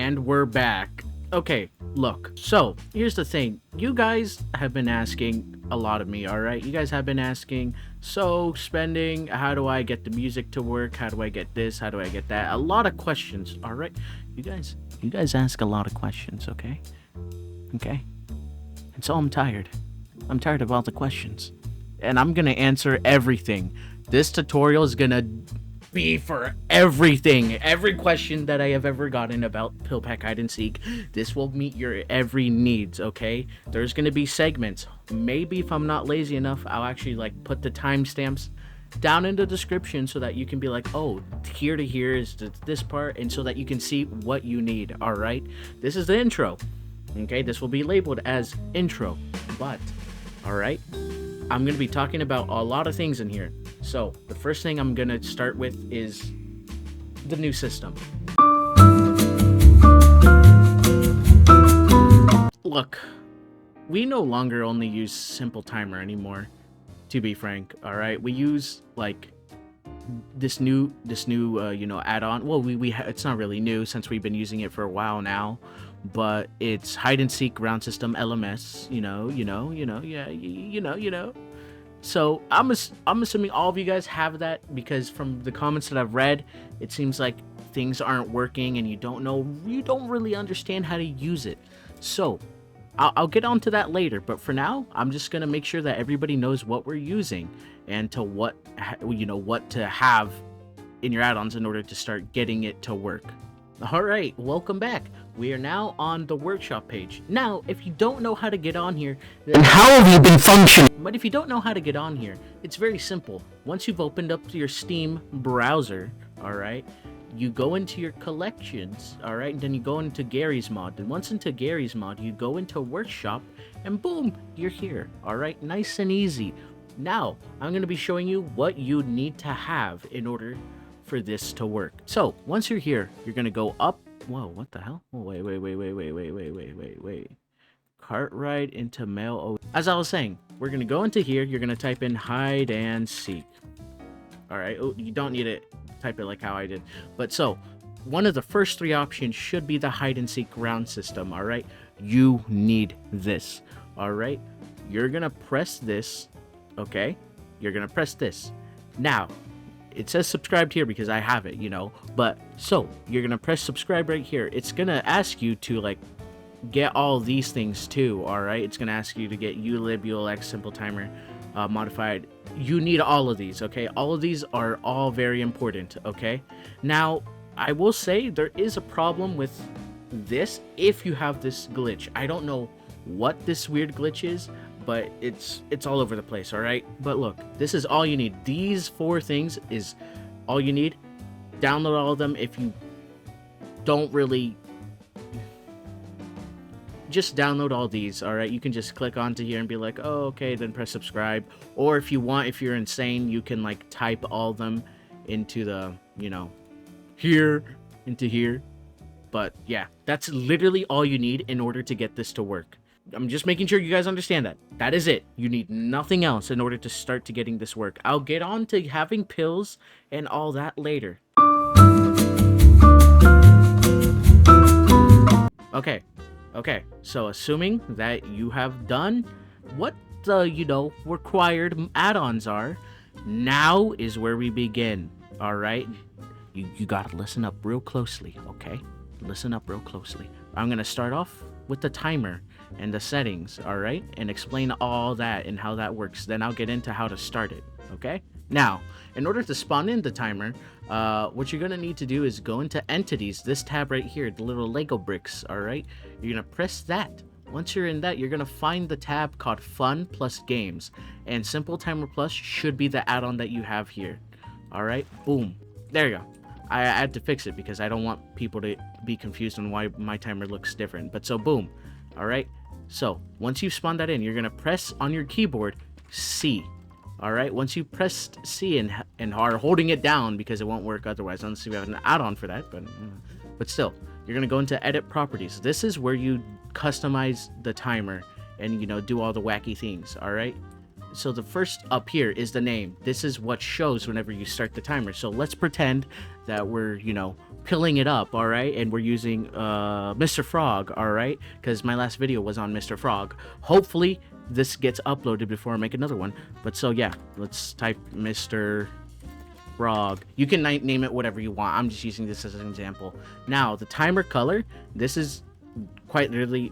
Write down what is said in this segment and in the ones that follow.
And we're back. Okay, look. So, here's the thing. You guys have been asking a lot of me, alright? You guys have been asking, so, spending, how do I get the music to work? How do I get this? How do I get that? A lot of questions, alright? You guys ask a lot of questions, okay? Okay? And so I'm tired. I'm tired of all the questions. And I'm gonna answer everything. This tutorial is gonna be for everything. Every question that I have ever gotten about Pill Pack Hide and Seek. This will meet your every needs, okay? There's gonna be segments. Maybe if I'm not lazy enough, I'll actually like put the timestamps down in the description so that you can be like, oh, here to here is this part, and so that you can see what you need, alright? This is the intro. Okay, this will be labeled as intro, but alright, I'm gonna be talking about a lot of things in here. So the first thing I'm gonna start with is the new system. Look, we no longer only use simple timer anymore, to be frank. Alright, we use like this new add-on. Well, it's not really new since we've been using it for a while now, but it's hide and seek round system LMS. So I'm assuming all of you guys have that, because from the comments that I've read, it seems like things aren't working and you don't really understand how to use it. So I'll get onto that later, but for now, I'm just gonna make sure that everybody knows what we're using and to what to have in your add-ons in order to start getting it to work. All right, welcome back. We are now on the workshop page. Now, if you don't know how to get on here, then how have you been functioning? But if you don't know how to get on here, it's very simple. Once you've opened up your Steam browser, all right, you go into your collections, all right, and then you go into Gary's Mod. And once into Gary's Mod, you go into workshop, and boom, you're here. All right, nice and easy. Now, I'm going to be showing you what you need to have in order for this to work. So, once you're here, you're going to go up. Whoa, what the hell? Oh, wait. Cartwright into mail. Oh, as I was saying, we're going to go into here. You're going to type in hide and seek. All right. Oh, you don't need to type it like how I did. But so, one of the first three options should be the hide and seek round system. All right. You need this. All right. You're going to press this. Okay. You're going to press this. Now, it says subscribed here because I have it, but so you're gonna press subscribe right here. It's gonna ask you to like get all these things too. All right, it's gonna ask you to get ulib, ulx, simple timer, modified. You need all of these. Okay, all of these are all very important. Okay, now I will say there is a problem with this if you have this glitch. I don't know what this weird glitch is, but it's all over the place, all right? But look, this is all you need. These 4 things is all you need. Download all of them. If you don't really, just download all these, all right? You can just click onto here and be like, oh, okay, then press subscribe. Or if you want, if you're insane, you can like type all of them into the, here, into here. But yeah, that's literally all you need in order to get this to work. I'm just making sure you guys understand that. That is it. You need nothing else in order to start to getting this work. I'll get on to having pills and all that later. Okay. So assuming that you have done what the, required add-ons are, now is where we begin. All right? You gotta listen up real closely, okay? Listen up real closely. I'm gonna start off with the timer and the settings, all right, and explain all that and how that works. Then I'll get into how to start it. Okay, now in order to spawn in the timer, what you're gonna need to do is go into entities, this tab right here, the little Lego bricks. All right, you're gonna press that. Once you're in that, you're gonna find the tab called Fun plus Games, and Simple Timer Plus should be the add-on that you have here. All right, boom, there you go. I had to fix it because I don't want people to be confused on why my timer looks different. But so boom. All right, so once you've spawned that in, you're gonna press on your keyboard C. All right, once you pressed C and are holding it down, because it won't work otherwise unless you have an add-on for that, but still, you're gonna go into edit properties. This is where you customize the timer and do all the wacky things. All right, So the first up here is the name. This is what shows whenever you start the timer. So let's pretend that we're, you know, pilling it up, all right? And we're using Mr. Frog, all right? Because my last video was on Mr. Frog. Hopefully this gets uploaded before I make another one. But so yeah, let's type Mr. Frog. You can name it whatever you want. I'm just using this as an example. Now, the timer color, this is quite literally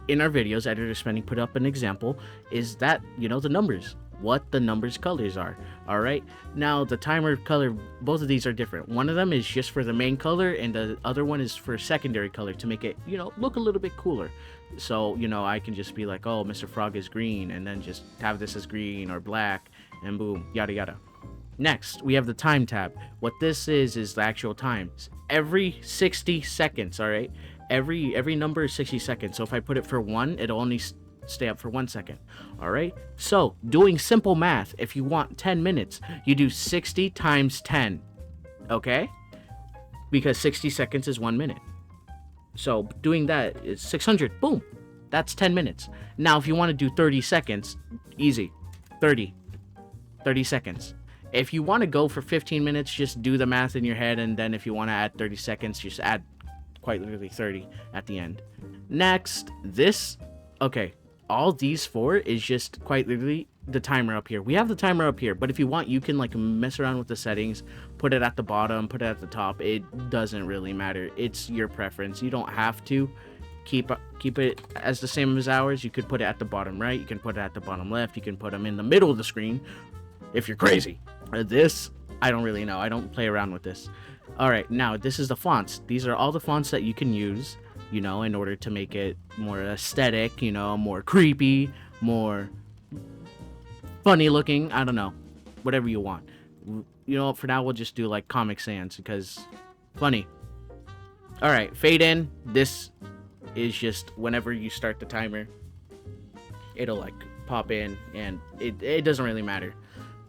in our videos, Editor Spending put up an example, is that, you know, the numbers, what the numbers colors are. All right. Now, the timer color, both of these are different. One of them is just for the main color, and the other one is for secondary color to make it, you know, look a little bit cooler. So, you know, I can just be like, oh, Mr. Frog is green, and then just have this as green or black, and boom, yada yada. Next, we have the time tab. What this is the actual times. Every 60 seconds, all right? Every number is 60 seconds. So if I put it for 1, it'll only stay up for 1 second. All right? So, doing simple math, if you want 10 minutes, you do 60 times 10. Okay? Because 60 seconds is 1 minute. So, doing that is 600. Boom. That's 10 minutes. Now, if you want to do 30 seconds, easy. 30 seconds. If you want to go for 15 minutes, just do the math in your head, and then if you want to add 30 seconds, just add quite literally 30 at the end. Next, this, okay, all these 4 is just quite literally the timer up here. We have the timer up here, but if you want, you can like mess around with the settings, put it at the bottom, put it at the top. It doesn't really matter. It's your preference. You don't have to keep it as the same as ours. You could put it at the bottom right, you can put it at the bottom left, you can put them in the middle of the screen if you're crazy. This, I don't really know. I don't play around with this. All right, now this is the fonts. These are all the fonts that you can use, you know, in order to make it more aesthetic, you know, more creepy, more funny looking. I don't know, whatever you want. You know, for now we'll just do like Comic Sans because funny. All right, fade in. This is just whenever you start the timer, it'll like pop in, and it doesn't really matter.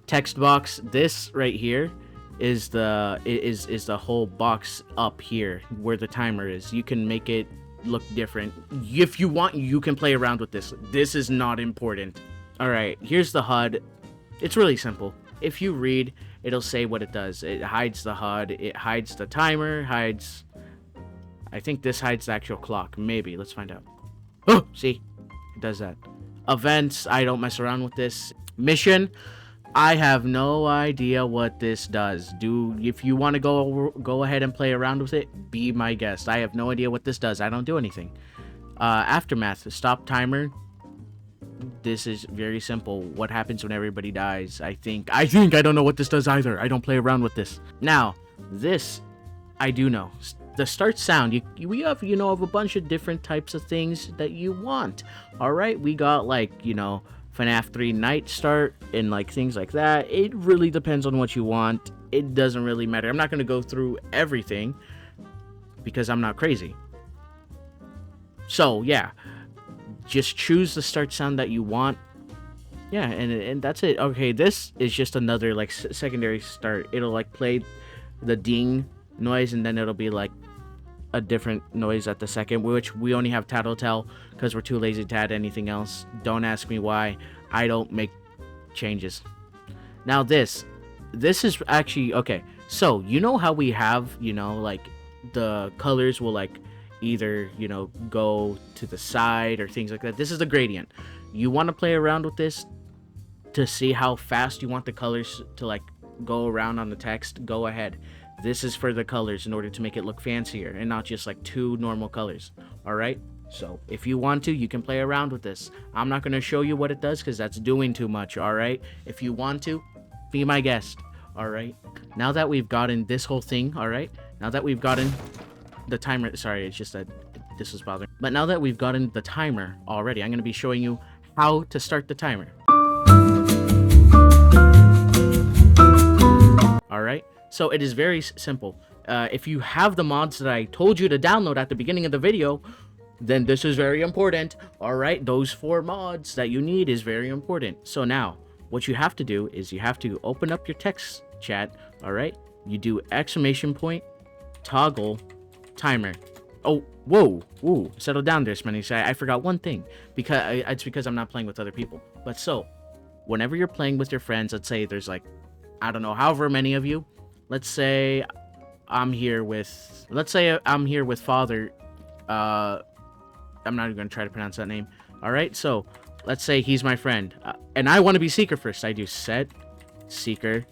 Text box, this right here is the whole box up here where the timer is. You can make it look different if you want. You can play around with this. This is not important. All right, here's the HUD. It's really simple. If you read, it'll say what it does. It hides the HUD, it hides the timer, hides, I think this hides the actual clock. Maybe, let's find out. Oh, see, it does that. Events, I don't mess around with this. Mission, I have no idea what this does. If you want to go ahead and play around with it, be my guest. I have no idea what this does. I don't do anything. Aftermath, stop timer. This is very simple. What happens when everybody dies? I think I don't know what this does either. I don't play around with this. Now, this I do know. The start sound, we have, you know, of a bunch of different types of things that you want. All right, we got like, you know, FNAF 3 night start and like things like that. It really depends on what you want. It doesn't really matter. I'm not going to go through everything because I'm not crazy. So yeah, just choose the start sound that you want. Yeah, and that's it. Okay, this is just another like secondary start. It'll like play the ding noise, and then it'll be like a different noise at the second, which we only have Tattletale because we're too lazy to add anything else. Don't ask me why. I don't make changes. Now this is actually okay. So you know how we have, you know, like the colors will like either, you know, go to the side or things like that. This is the gradient. You want to play around with this to see how fast you want the colors to like go around on the text. Go ahead. This is for the colors in order to make it look fancier and not just like 2 normal colors. All right, so if you want to, you can play around with this. I'm not going to show you what it does because that's doing too much. All right, if you want to, be my guest. All right, now that we've gotten this whole thing, all right, now that we've gotten the timer, sorry, it's just that this was bothering, but now that we've gotten the timer already, I'm going to be showing you how to start the timer. All right, so it is very simple. If you have the mods that I told you to download at the beginning of the video, then this is very important. All right, those 4 mods that you need is very important. So now what you have to do is you have to open up your text chat. All right, you do ! toggle timer. Oh, whoa, ooh, settle down there, Spenny. I forgot one thing because it's because I'm not playing with other people. But so whenever you're playing with your friends, let's say there's like, I don't know, however many of you. Let's say I'm here with Father. I'm not even gonna try to pronounce that name. All right, so let's say he's my friend, and I want to be Seeker first. I do set Seeker,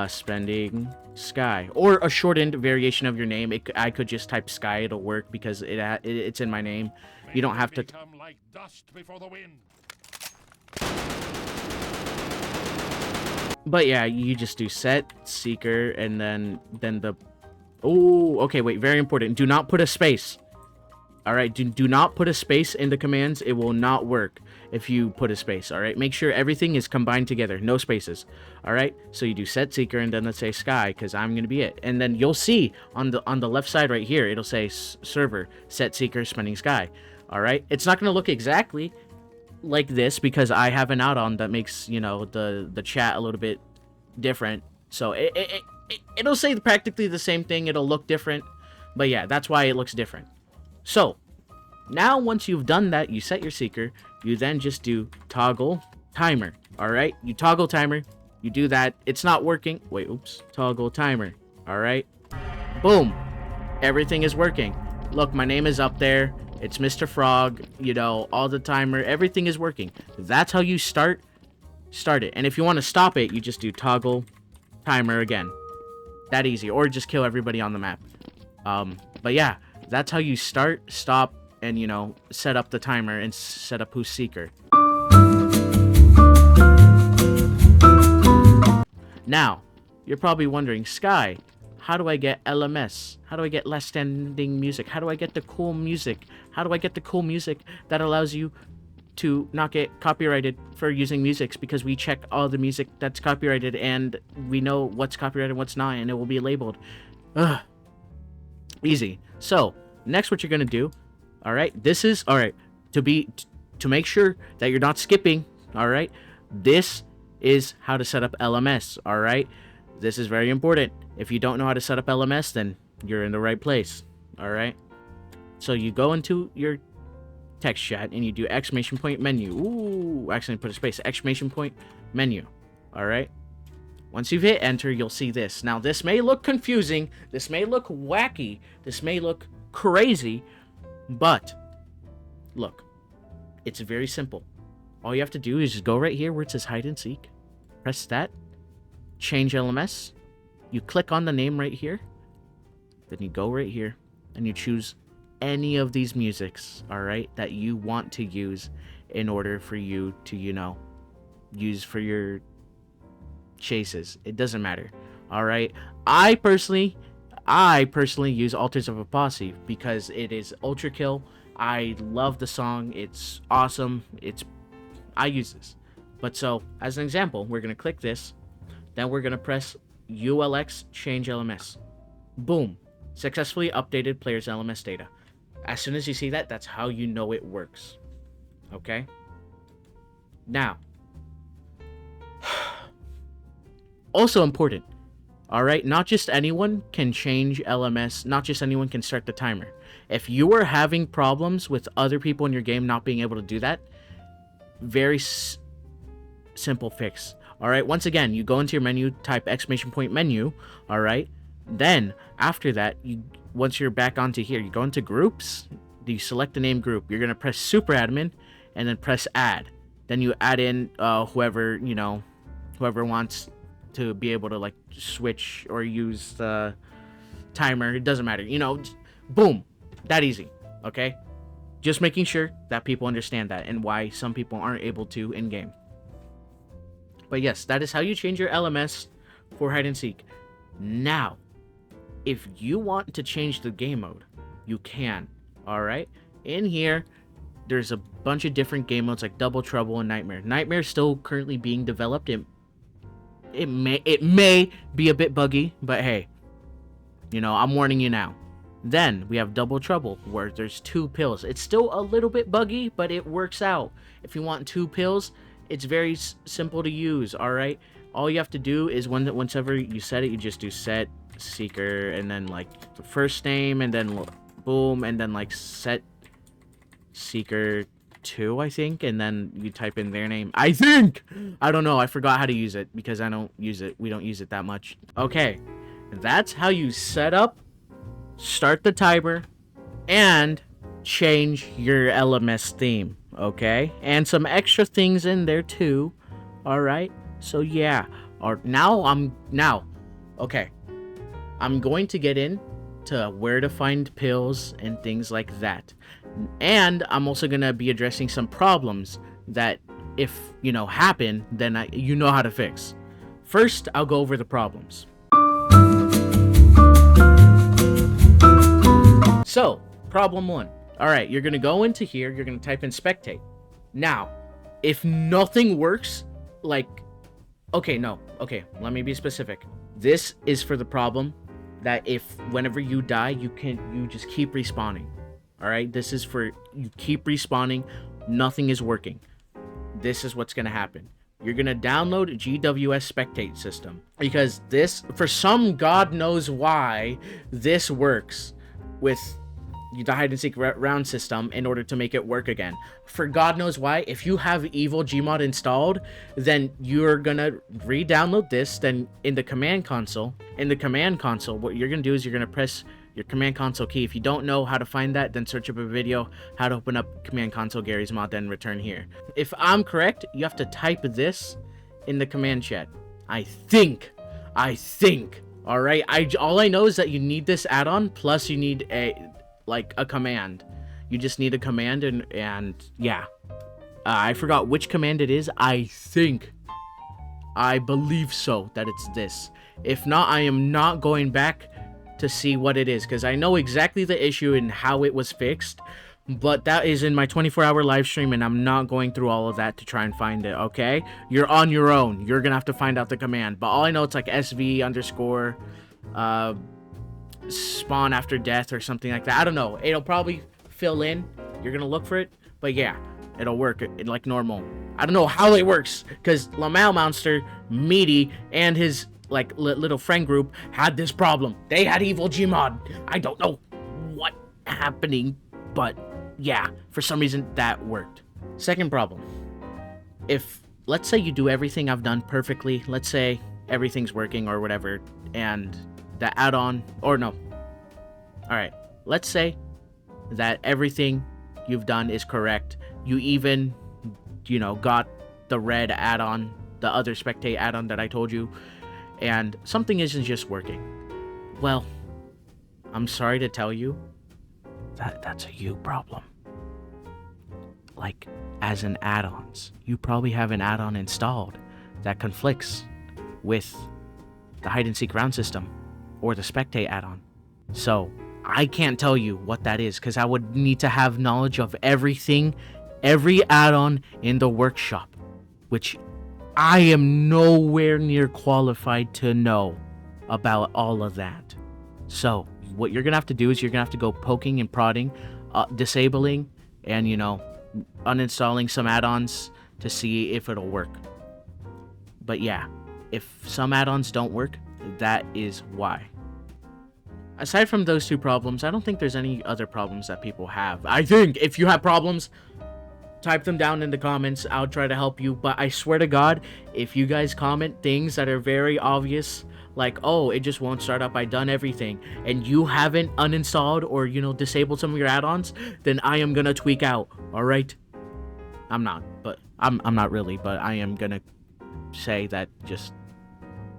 spending Sky, or a shortened variation of your name. I could just type Sky. It'll work because it's in my name. You don't have to. Become like dust before the wind. But yeah, you just do set Seeker and then the. Oh, okay. Wait, very important. Do not put a space. All right, do not put a space in the commands. It will not work if you put a space. All right, make sure everything is combined together, no spaces. All right, so you do set Seeker and then let's say Sky, because I'm gonna be it. And then you'll see on the left side right here, it'll say server set Seeker spending Sky. All right, it's not gonna look exactly like this because I have an add-on that makes, you know, the chat a little bit different. So it'll say practically the same thing. It'll look different, but yeah, that's why it looks different. So, now once you've done that, you set your Seeker, you then just do toggle timer, alright? You toggle timer, you do that, it's not working, wait, oops, toggle timer, alright? Boom, everything is working. Look, my name is up there, it's Mr. Frog, you know, all the timer, everything is working. That's how you start it, and if you want to stop it, you just do toggle timer again. That easy, or just kill everybody on the map. But yeah. That's how you start, stop, and, you know, set up the timer and set up who's Seeker. Now, you're probably wondering, Sky, how do I get LMS? How do I get less standing music? How do I get the cool music? How do I get the cool music that allows you to not get copyrighted for using music? Because we check all the music that's copyrighted and we know what's copyrighted and what's not, and it will be labeled. Ugh. Easy. So, next what you're going to do, alright, this is, alright, to make sure that you're not skipping, alright, this is how to set up LMS, alright, this is very important. If you don't know how to set up LMS, then you're in the right place, alright, so you go into your text chat and you do exclamation point menu, ooh, accidentally put a space, exclamation point menu, alright. Once you've hit enter, you'll see this. Now, this may look confusing, this may look wacky, this may look crazy, but look, it's very simple. All you have to do is just go right here where it says hide and seek, press that, change LMS, you click on the name right here, then you go right here and you choose any of these musics, alright, that you want to use in order for you to, you know, use for your chases. It doesn't matter, alright. I personally use Altars of a Posse because it is ultra kill. I love the song, it's awesome, I use this. But so as an example, we're gonna click this, then we're gonna press ULX change LMS. Boom, successfully updated player's LMS data. As soon as you see that, that's how you know it works. Okay, now also important, alright, not just anyone can change LMS, not just anyone can start the timer. If you are having problems with other people in your game not being able to do that, very simple fix. Alright, once again, you go into your menu, type exclamation point menu, alright, then after that, once you're back onto here, you go into groups, you select the name group, you're going to press super admin, and then press add. Then you add in whoever wants to be able to like switch or use the timer. It doesn't matter, you know, boom, that easy. Okay, just making sure that people understand that and why some people aren't able to in game. But yes, that is how you change your LMS for hide and seek. Now, if you want to change the game mode, you can. All right, in here there's a bunch of different game modes like Double Trouble and Nightmare. Nightmare is still currently being developed. It may be a bit buggy, but hey, you know, I'm warning you now. Then we have Double Trouble, where there's 2 pills. It's still a little bit buggy, but it works out. If you want 2 pills, it's very simple to use, alright? All you have to do is whenever you set it, you just do set Seeker, and then like the first name, and then boom, and then like set Seeker 2, I think, and then you type in their name. I think! I don't know. I forgot how to use it because I don't use it. We don't use it that much. Okay. That's how you set up, start the timer, and change your LMS theme. Okay? And some extra things in there too. Alright? So yeah. Okay. I'm going to get into where to find pills and things like that. And I'm also going to be addressing some problems that if, happen, then you know how to fix. First, I'll go over the problems. So, problem 1. Alright, you're going to go into here, you're going to type in spectate. Now, if nothing works, let me be specific. This is for the problem that if whenever you die, you just keep respawning. Alright, this is for you keep respawning, nothing is working. This is what's gonna happen. You're gonna download GWS Spectate System because this, for some god knows why, this works with the hide and seek round system in order to make it work again. For god knows why, if you have evil Gmod installed, then you're gonna re-download this. Then in the command console, what you're gonna do is you're gonna press your command console key. If you don't know how to find that, then search up a video how to open up command console Gary's mod, then return here. If I'm correct, you have to type this in the command chat. I think. All right. All I know is that you need this add-on, plus you need a command. You just need a command, and yeah. I forgot which command it is. I believe so that it's this. If not, I am not going back to see what it is, because I know exactly the issue and how it was fixed, but that is in my 24-hour live stream, and I'm not going through all of that to try and find it. Okay, you're on your own. You're gonna have to find out the command, but all I know, it's like SV underscore spawn after death or something like that. I don't know. It'll probably fill in. You're gonna look for it, but yeah, it'll work like normal. I don't know how it works, because Lamal Monster, Meaty, and his little friend group had this problem. They had evil Gmod. I don't know what happening, but yeah, for some reason that worked. Second problem. If, let's say you do everything I've done perfectly, let's say everything's working or whatever, and the add-on, or no. Alright, let's say that everything you've done is correct. You even, got the red add-on, the other spectate add-on that I told you, and something isn't just working. Well, I'm sorry to tell you, that's a you problem. As in add-ons, you probably have an add-on installed that conflicts with the hide and seek round system or the spectate add-on. So I can't tell you what that is, because I would need to have knowledge of everything, every add-on in the workshop, which I am nowhere near qualified to know about all of that. So what you're gonna have to do is you're gonna have to go poking and prodding, disabling, and uninstalling some add-ons to see if it'll work. But yeah, if some add-ons don't work, that is why. Aside from those two problems, I don't think there's any other problems that people have. I think if you have problems, type them down in the comments. I'll try to help you. But I swear to God, if you guys comment things that are very obvious, like, oh, it just won't start up, I done everything, and you haven't uninstalled or, disabled some of your add-ons, then I am gonna tweak out, alright? I'm not really, but I am gonna say that just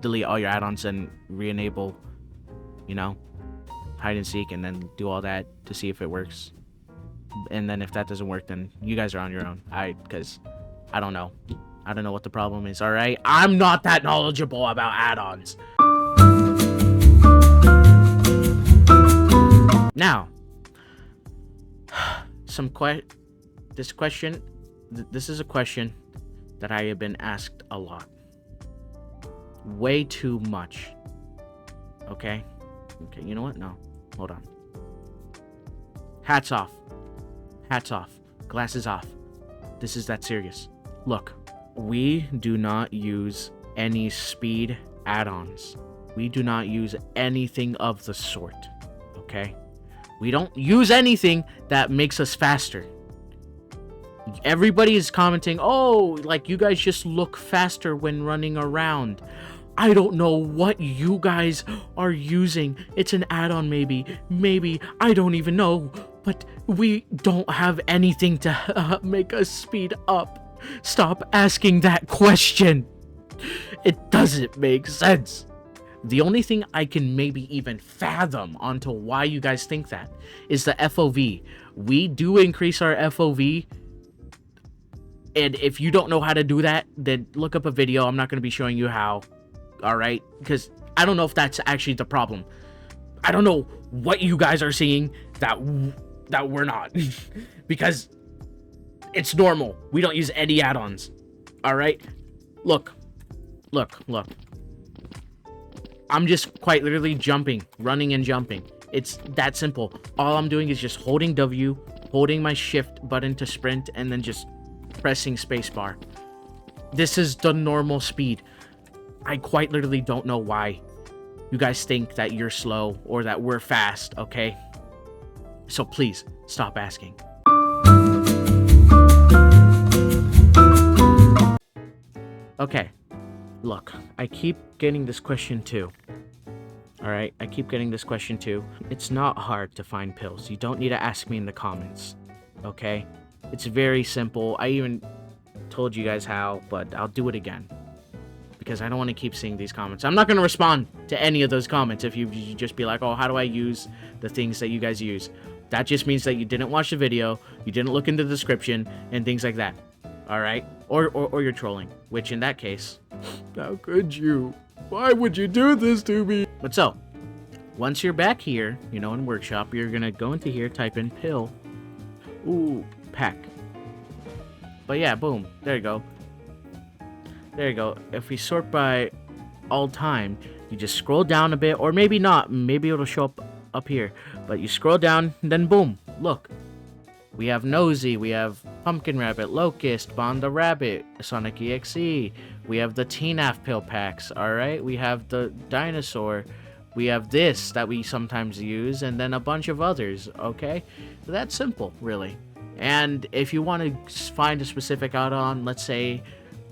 delete all your add-ons and re-enable, hide and seek, and then do all that to see if it works. And then if that doesn't work, then you guys are on your own. Because I don't know. I don't know what the problem is, alright? I'm not that knowledgeable about add-ons. Now, this is a question that I have been asked a lot. Way too much. Okay, you know what? No. Hold on. Hats off. Glasses off. This is that serious. Look, we do not use any speed add-ons. We do not use anything of the sort. Okay? We don't use anything that makes us faster. Everybody is commenting, oh, like you guys just look faster when running around. I don't know what you guys are using. It's an add-on maybe, I don't even know. But we don't have anything to make us speed up. Stop asking that question. It doesn't make sense. The only thing I can maybe even fathom onto why you guys think that is the FOV. We do increase our FOV. And if you don't know how to do that, then look up a video. I'm not going to be showing you how. Alright? Because I don't know if that's actually the problem. I don't know what you guys are seeing that we're not. Because it's normal. We don't use any add-ons. Alright? Look. I'm just quite literally jumping. Running and jumping. It's that simple. All I'm doing is just holding W, holding my shift button to sprint, and then just pressing spacebar. This is the normal speed. I quite literally don't know why you guys think that you're slow or that we're fast, okay? So please, stop asking. Okay, look, I keep getting this question too. Alright, I keep getting this question too. It's not hard to find pills. You don't need to ask me in the comments, okay? It's very simple. I even told you guys how, but I'll do it again. Because I don't want to keep seeing these comments. I'm not going to respond to any of those comments if you just be like, oh, how do I use the things that you guys use? That just means that you didn't watch the video, you didn't look in the description, and things like that. Alright? Or you're trolling. Which, in that case, how could you? Why would you do this to me? But so, once you're back here, you know, in Workshop, you're going to go into here, type in pill. Ooh, pack. But yeah, boom. There you go. There you go. If we sort by all time, you just scroll down a bit, or maybe not. Maybe it'll show up here. But you scroll down, and then boom. Look. We have Nosy, we have Pumpkin Rabbit, Locust, Bond the Rabbit, Sonic EXE. We have the TNAF pill packs, alright? We have the Dinosaur. We have this that we sometimes use, and then a bunch of others, okay? That's simple, really. And if you want to find a specific add-on, let's say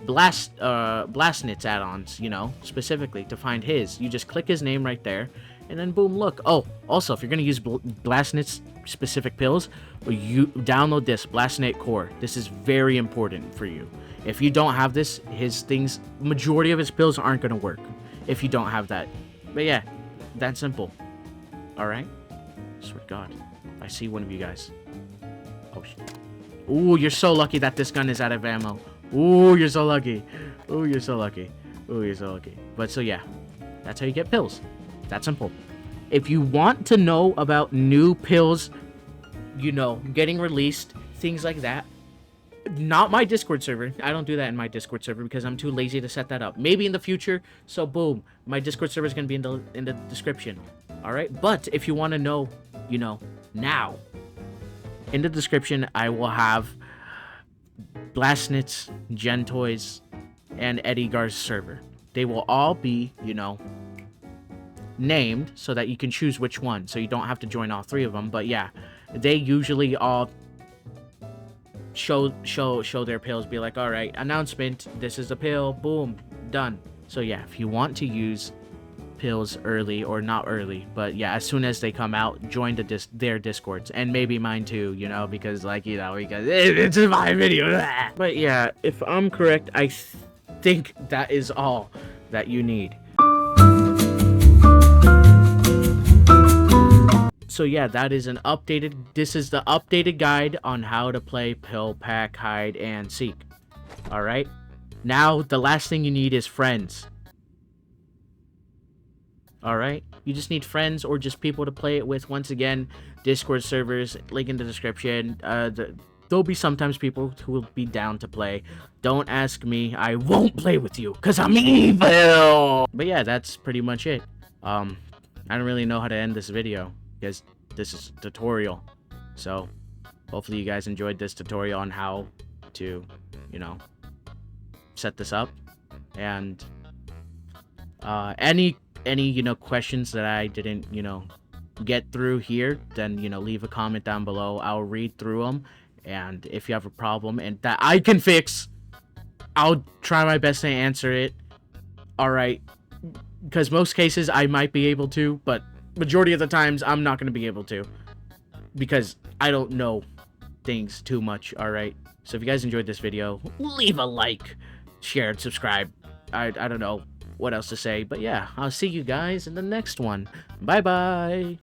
Blastnit's add-ons, you know, specifically to find his, you just click his name right there, and then boom, look. Oh, also, if you're going to use Blastnit's specific pills, you download this, Blastnit Core. This is very important for you. If you don't have this, his things, majority of his pills aren't going to work if you don't have that. But yeah, that simple. Alright? Swear to God, I see one of you guys. Oh, shit. Ooh, you're so lucky that this gun is out of ammo. Ooh, you're so lucky. Ooh, you're so lucky. Ooh, you're so lucky. But so yeah, that's how you get pills. That simple. If you want to know about new pills, you know, getting released, things like that, not my Discord server. I don't do that in my Discord server because I'm too lazy to set that up. Maybe in the future. So boom, my Discord server is going to be in the description. All right. But if you want to know, you know, now, in the description, I will have Blastnit's, Gen Toys, and Edgar's server. They will all be, you know, named so that you can choose which one. So you don't have to join all three of them. But yeah, they usually all show their pills. Be like, all right, announcement. This is the pill. Boom, done. So yeah, if you want to use pills early or not early, but yeah, as soon as they come out, join their Discords, and maybe mine too, you know, because like, you know, because it's my video. But yeah, if I'm correct, I think that is all that you need. So yeah, that is this is the updated guide on how to play pill, pack, hide, and seek. Alright? Now, the last thing you need is friends. Alright? You just need friends or just people to play it with. Once again, Discord servers, link in the description. There'll be sometimes people who will be down to play. Don't ask me. I won't play with you, because I'm evil! But yeah, that's pretty much it. I don't really know how to end this video, because this is a tutorial. So, hopefully you guys enjoyed this tutorial on how to, you know, set this up. And any you know, questions that I didn't, you know, get through here, then, you know, leave a comment down below. I'll read through them And if you have a problem and that I can fix, I'll try my best to answer it. All right, because most cases I might be able to, but majority of the times I'm not going to be able to because I don't know things too much. All right, so if you guys enjoyed this video, leave a like, share, and subscribe. I don't know what else to say, but yeah, I'll see you guys in the next one. Bye bye.